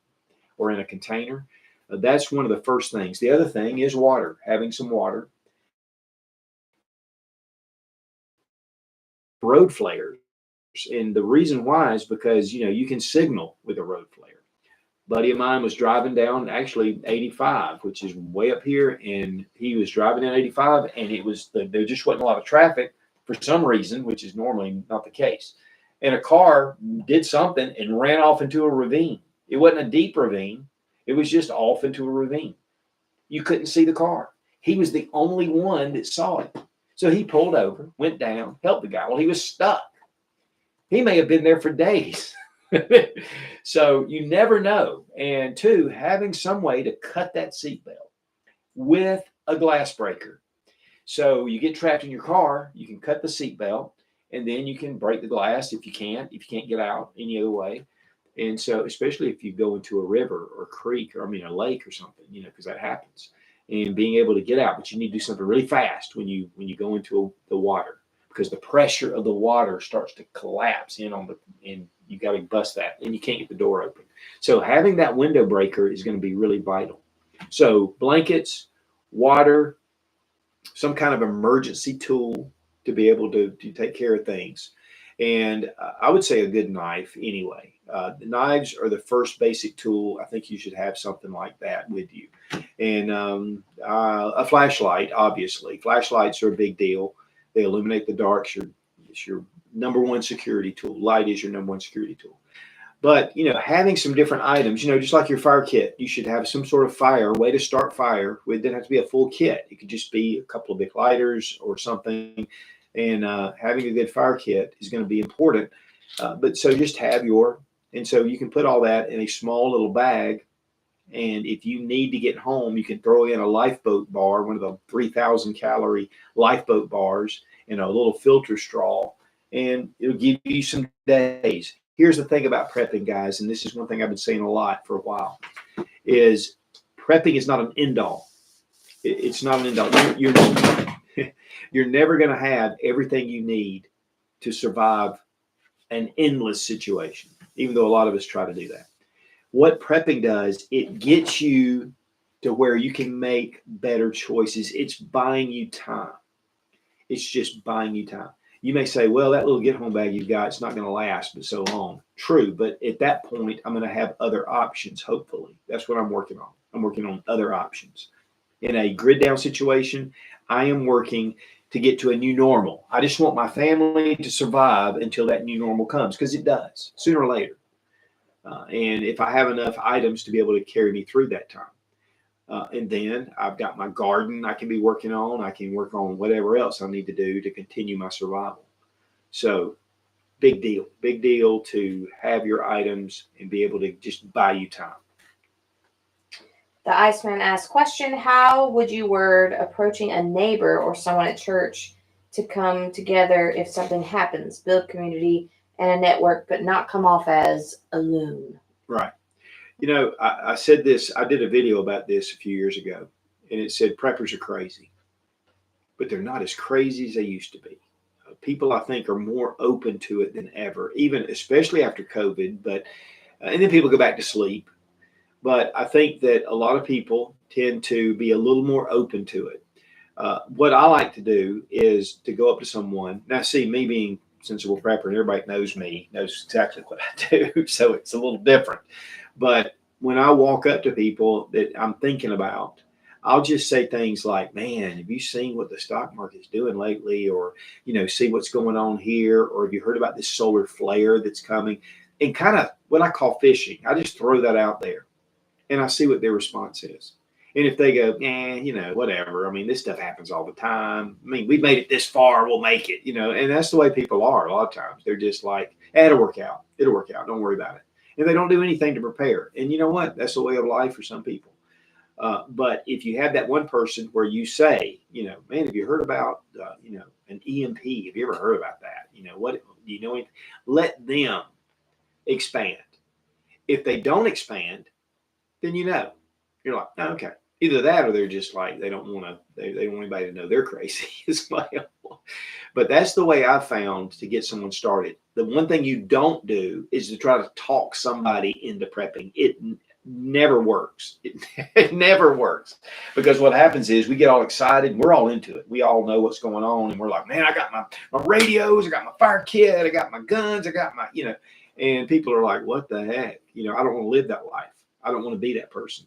or in a container. That's one of the first things. The other thing is water, having some water. Road flares. And the reason why is because, you can signal with a road flare. A buddy of mine was driving down actually 85, which is way up here. And he was driving down 85 and there just wasn't a lot of traffic for some reason, which is normally not the case. And a car did something and ran off into a ravine. It wasn't a deep ravine. It was just off into a ravine. You couldn't see the car. He was the only one that saw it. So he pulled over, went down, helped the guy. Well, he was stuck. He may have been there for days. So you never know. And 2, having some way to cut that seatbelt with a glass breaker. So you get trapped in your car, you can cut the seatbelt, and then you can break the glass if you can't get out any other way. And so, especially if you go into a river or a creek, or a lake or something, because that happens, and being able to get out, but you need to do something really fast when you go into the water, because the pressure of the water starts to collapse and you got to bust that, and you can't get the door open. So having that window breaker is going to be really vital. So blankets, water, some kind of emergency tool to be able to take care of things. And I would say a good knife anyway. The knives are the first basic tool. I think you should have something like that with you. And a flashlight, obviously. Flashlights are a big deal. They illuminate the dark. It's your number one security tool. Light is your number one security tool. But, having some different items, just like your fire kit, you should have some sort of way to start fire. It doesn't have to be a full kit. It could just be a couple of big lighters or something. And having a good fire kit is going to be important. But so just have and so you can put all that in a small little bag. And if you need to get home, you can throw in a lifeboat bar, one of the 3,000 calorie lifeboat bars, and a little filter straw, and it'll give you some days. Here's the thing about prepping, guys, and this is one thing I've been saying a lot for a while, is prepping is not an end all. It's not an end all. You're never going to have everything you need to survive an endless situation, even though a lot of us try to do that. What prepping does, it gets you to where you can make better choices. It's buying you time. It's just buying you time. You may say, well, that little get home bag you've got, it's not going to last so long. True, but at that point, I'm going to have other options, hopefully. That's what I'm working on. I'm working on other options. In a grid down situation, I am working to get to a new normal. I just want my family to survive until that new normal comes, because it does sooner or later. And if I have enough items to be able to carry me through that time. And then I've got my garden I can be working on. I can work on whatever else I need to do to continue my survival. So big deal to have your items and be able to just buy you time. The Iceman asks, question, how would you word approaching a neighbor or someone at church to come together if something happens, build community and a network, but not come off as alone? Right. You know, I said this, I did a video about this a few years ago, and it said preppers are crazy, but they're not as crazy as they used to be. People, I think, are more open to it than ever, even especially after COVID. But and then people go back to sleep. But I think that a lot of people tend to be a little more open to it. What I like to do is to go up to someone. Now, see, me being sensible prepper, and everybody knows me, knows exactly what I do, so it's a little different. But when I walk up to people that I'm thinking about, I'll just say things like, "Man, have you seen what the stock market's doing lately?" Or, see what's going on here, or have you heard about this solar flare that's coming? And kind of what I call fishing. I just throw that out there, and I see what their response is. And if they go, whatever. I mean, this stuff happens all the time. I mean, we've made it this far, we'll make it, and that's the way people are a lot of times. They're just like, it'll work out. It'll work out. Don't worry about it. And they don't do anything to prepare. And you know what? That's the way of life for some people. But if you have that one person where you say, man, have you heard about, an EMP? Have you ever heard about that? What do you know? Anything? Let them expand. If they don't expand, then you're like, oh, okay. Either that, or they're just like they don't want to. They don't want anybody to know they're crazy as well. But that's the way I've found to get someone started. The one thing you don't do is to try to talk somebody into prepping. It never works. It never works, because what happens is we get all excited and we're all into it. We all know what's going on, and we're like, man, I got my radios, I got my fire kit, I got my guns, I got my, and people are like, what the heck? I don't want to live that life. I don't want to be that person.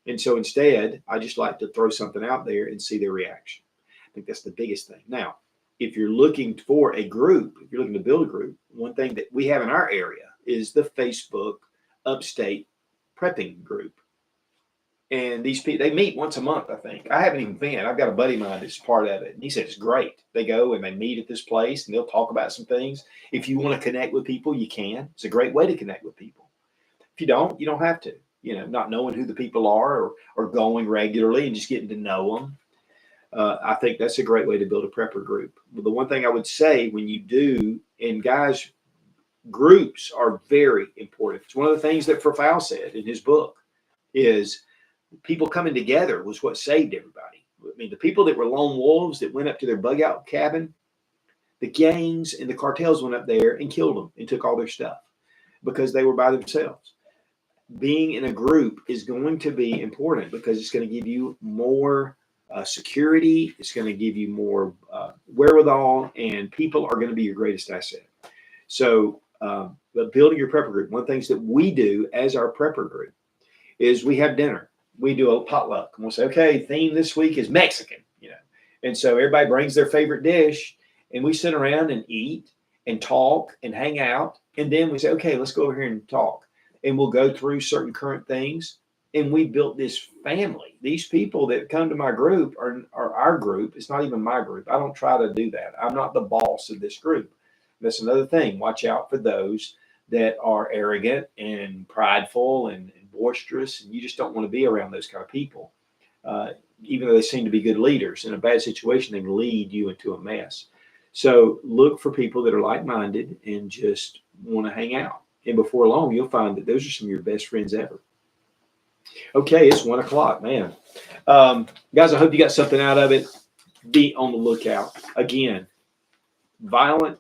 And so instead, I just like to throw something out there and see their reaction. I think that's the biggest thing. Now, if you're looking for a group, if you're looking to build a group, one thing that we have in our area is the Facebook Upstate Prepping Group. And these people, they meet once a month, I think. I haven't even been. I've got a buddy of mine that's part of it. And he said it's great. They go and they meet at this place and they'll talk about some things. If you want to connect with people, you can. It's a great way to connect with people. If you don't have to. Not knowing who the people are, or going regularly and just getting to know them. I think that's a great way to build a prepper group. But the one thing I would say when you do, and guys, groups are very important. It's one of the things that Verfau said in his book is people coming together was what saved everybody. I mean, the people that were lone wolves that went up to their bug out cabin, the gangs and the cartels went up there and killed them and took all their stuff because they were by themselves. Being in a group is going to be important because it's going to give you more security. It's going to give you more wherewithal, and people are going to be your greatest asset. So, but building your prepper group, one of the things that we do as our prepper group is we have dinner. We do a potluck. And we'll say, okay, theme this week is Mexican, and so everybody brings their favorite dish, and we sit around and eat and talk and hang out, and then we say, okay, let's go over here and talk. And we'll go through certain current things. And we built this family. These people that come to my group are our group. It's not even my group. I don't try to do that. I'm not the boss of this group. That's another thing. Watch out for those that are arrogant and prideful and boisterous. And you just don't want to be around those kind of people. Even though they seem to be good leaders, in a bad situation, they can lead you into a mess. So look for people that are like-minded and just want to hang out. And before long, you'll find that those are some of your best friends ever. Okay, it's 1 o'clock, man. Guys, I hope you got something out of it. Be on the lookout. Again, violent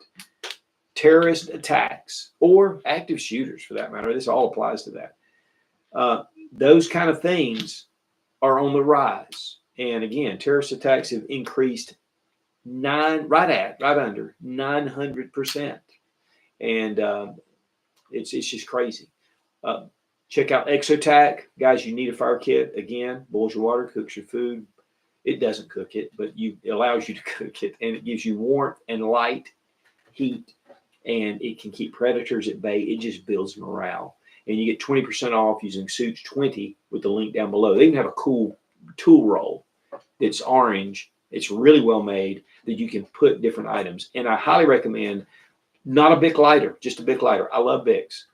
terrorist attacks or active shooters, for that matter. This all applies to that. Those kind of things are on the rise. And again, terrorist attacks have increased right under 900%. And it's just crazy. Check out Exotac. Guys, you need a fire kit. Again, boils your water, cooks your food. It doesn't cook it, but it allows you to cook it, and it gives you warmth and light, heat, and it can keep predators at bay. It just builds morale. And you get 20% off using Suits 20 with the link down below. They even have a cool tool roll that's orange. It's really well made that you can put different items. And I highly recommend not a Bic lighter, just a Bic lighter. I love Bics.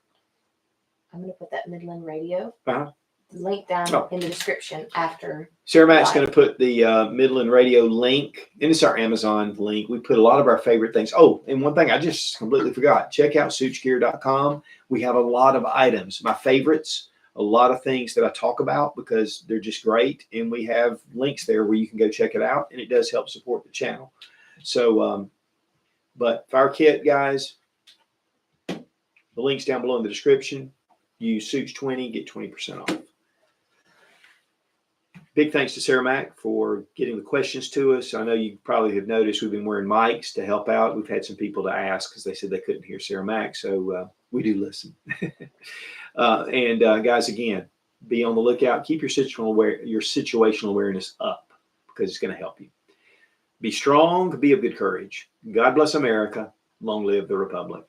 I'm going to put that Midland Radio Uh-huh. link down in the description after. Sarah Mack's going to put the Midland Radio link, and it's our Amazon link. We put a lot of our favorite things. Oh, and one thing I just completely forgot. Check out suitsgear.com. We have a lot of items, my favorites, a lot of things that I talk about because they're just great. And we have links there where you can go check it out, and it does help support the channel. So, but fire kit, guys, the link's down below in the description. Use Suits 20, get 20% off. Big thanks to Sarah Mack for getting the questions to us. I know you probably have noticed we've been wearing mics to help out. We've had some people to ask because they said they couldn't hear Sarah Mack, so we do listen. Guys, again, be on the lookout. Keep your situational awareness up because it's going to help you. Be strong, be of good courage. God bless America. Long live the Republic.